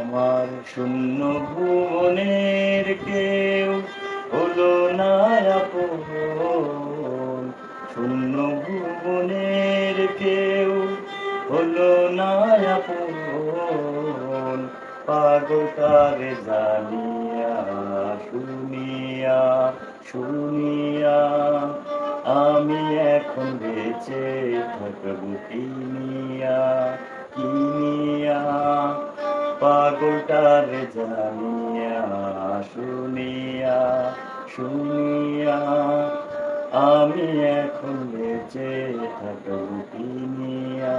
আমার শূন্য ভুবনের কেউ হলো না আপন, শূন্য ভুবনের কেউ হলো না আপন। পাগলটারে জানিয়া শুনিয়া শুনিয়া আমি এখন বেঁচে থাকবো কিনিয়া কিনিয়া। পাগলটারে জানিয়া শুনিয়া শুনিয়া আমি এখন বেঁচে থাকবো কিনিয়া।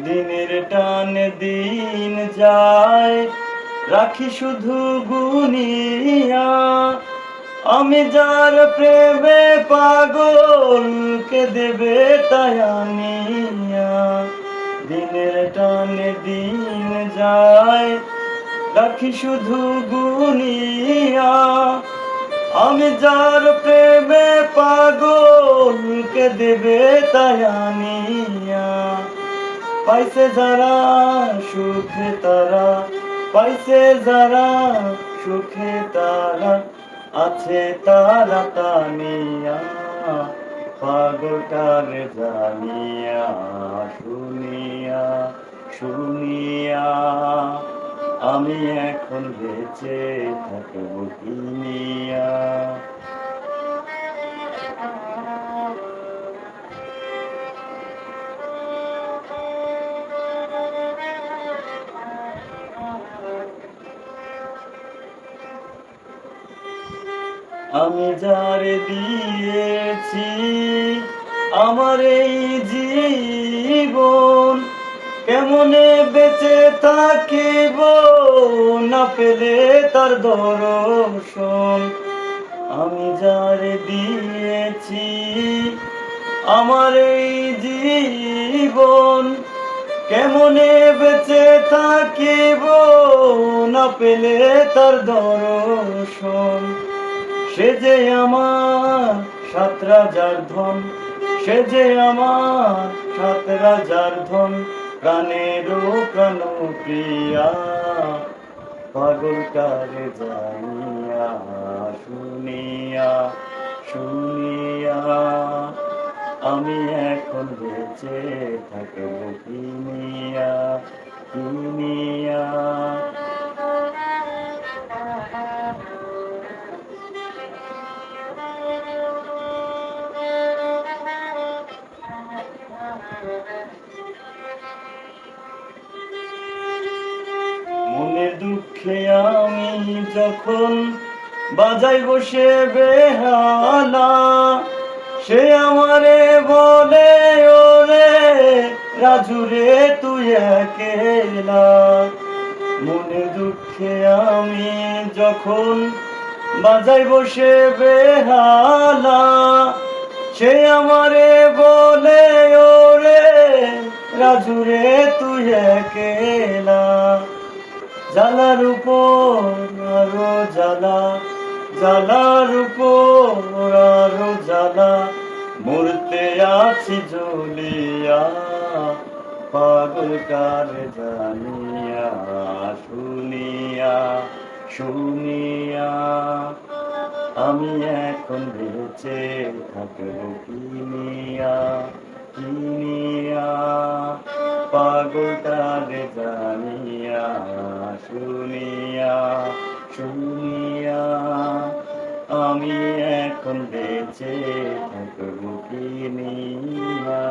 দিনের টানে দিন যায় রাখি শুধু গুনিয়া, আমি যার প্রেমে পাগল কে দেবে তাই আনিয়া। দিনের টানে দিন যায় রাখি শুধু গুনিয়া, আমি যার প্রেমে পাগল কে দেবে তাই আনিয়া। পাইছে যারা সুখে তারা, পাইছে যারা সুখে তারা, আছে তারা তানিয়া। পাগলটারে জানিয়া শুনিয়া শুনিয়া আমি এখন বেঁচে থাকবো কিনিয়া। আমি যারে দিয়েছি আমার এই জীবন, কেমনে বেঁচে থাকিব না পেলে তার দর্শন। আমি যারে দিয়েছি আমার এই জীবন, কেমনে বেঁচে থাকিব না পেলে তার দর্শন। সে যে আমার 7 রাজার ধন, সে যে আমার 7 রাজার ধন, প্রাণেরও প্রাণ প্রিয়া। পাগলটারে জানিয়া শুনিয়া শুনিয়া আমি এখন বেঁচে থাকবো কিনিয়া কিনিয়া। মনের দুঃখে আমি যখন বাজাই বসে বেহালা, সে আমারে বলে ওরে রাজুরে তুই একেলা। মনের দুঃখে আমি যখন বাজাই বসে বেহালা, সে আমারে বলে ওরে রাজুরে তুই একেলা। জ্বালার উপর আরো জ্বালা, জ্বালার উপর আরো জ্বালা, মরতে আছি জ্বলিয়া। পাগলটারে জানিয়া শুনিয়া শুনিয়া আমি এখন বেঁচে থাকবো কিনিয়া কিনিয়া। পাগলটারে জানিয়া শুনিয়া শুনিয়া আমি এখন বেঁচে থাকবো কিনিয়া।